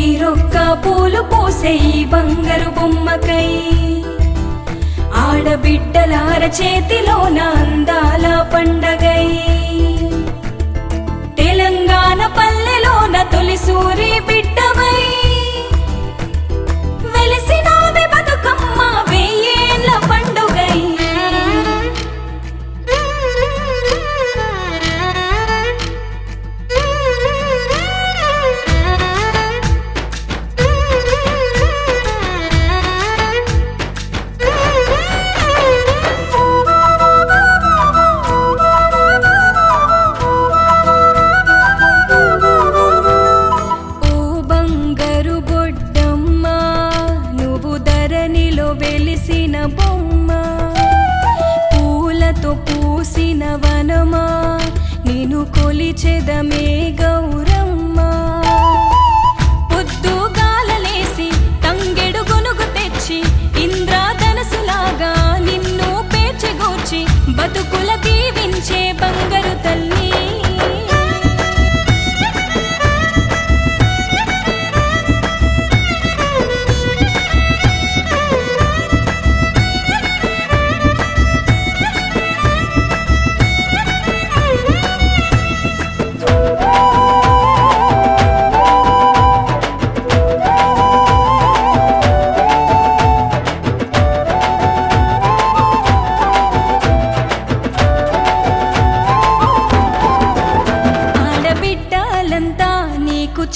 తీరొక్క పూలు పూసే ఈ బంగారు బొమ్మకై ఆడబిడ్డలార చేతిలోన అందాల పండగై తెలంగాణ పల్లెలోన తొలి సూరి బిడ్డవై వెలిసినావే బతుకమ్మ వెయ్యేళ్ళ పండుగై వెలిసిన బొమ్మ పూలతో పూసిన వనమా నేను కొలిచెదమే గౌరమ్మ పొద్దుగాలలేసి తంగెడు గొనుగు తెచ్చి ఇంద్రధనసులాగా నిన్ను పేర్చిగూర్చి బతుకుల దీవించే బంగారు తల్లి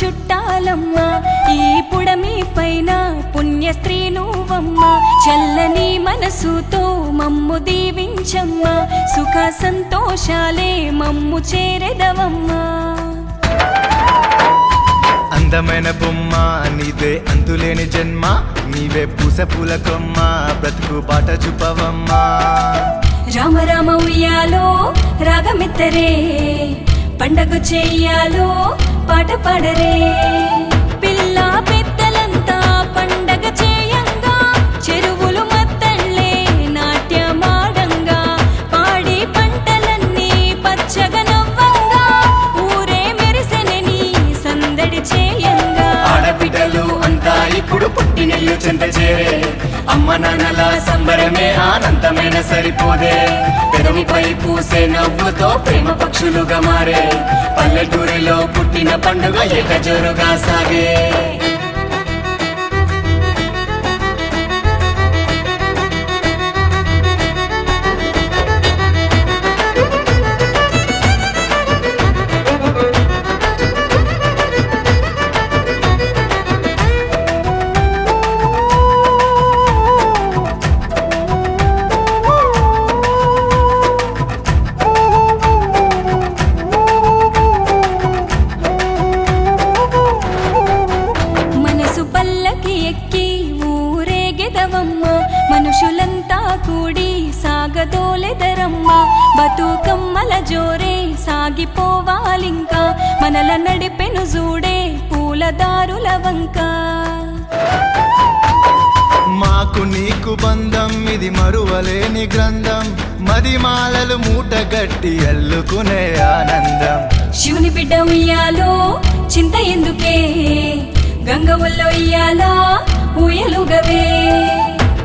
చుట్టాలమ్మా ఈ పుడమి పైన పుణ్య స్త్రీ నువ్వమ్మా చల్లని మనసుతో మమ్ము దీవించమ్మా సుఖ సంతోషాలే మమ్ము చేరెదవమ్మా అందమైన బొమ్మ నీదే అంతులేని జన్మ నీవే పూస పూల కొమ్మ బ్రతుకు బాట చూపవమ్మా రామ రామ ఉయ్యాలో రాగమిత్తరే పండగ చెయ్యాలో పాట పాడరే పిల్ల పెద్దలంతా పండగ చేయంగా చెరువులు మత్తళ్ళే నాట్యమాడంగా పాడి పంటలన్నీ పచ్చగా నవ్వంగా ఊరే మెరిసెనని సందడి చేయంగా ఆడబిడ్డలు అంతా ఇప్పుడు పుట్టినెల్లు చెంత చేరే అమ్మ నాన్నల సంబరమే ఆనందమైన సరిపోదే పెదవిపై పూసే నవ్వుతో ప్రేమ పక్షులుగా మారే పల్లెటూరిలో పుట్టిన పండుగ ఏకజోరుగా సాగే మనుషులంతా కూడి సాగదోలెదరమ్మ బతుకమ్మల జోరే సాగిపోవాలింకా మనల నడిపెను జూడే పూలదారుల వంక మాకు నీకు బంధం ఇది మరువలేని గ్రంథం మదిమాలలు మూటగట్టి అల్లుకునే ఆనందం శివుని బిడ్డ ఉయ్యాలో చింత ఎందుకే గంగ ఒళ్ళో ఇయ్యాలా ఊయలుగవే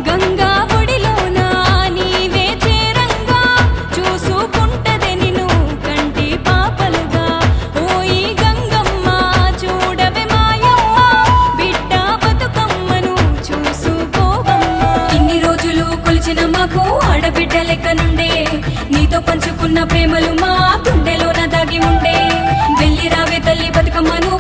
గంగా ఒడిలోన నీవే చేరంగా చూసుకుంటదే నిన్ను కంటి పాపలుగా ఓయి గంగమ్మ చూడవే మాయమ్మ బిడ్డ బతుకమ్మను చూసుకోవమ్మ ఇన్ని రోజులు కొలిచిన మాకు ఆడబిడ్డ లెక్క నుండే నీతో పంచుకున్న ప్రేమలు మా గుండెలోన దాగి ఉండే వెళ్ళి రావే తల్లి బతుకమ్మను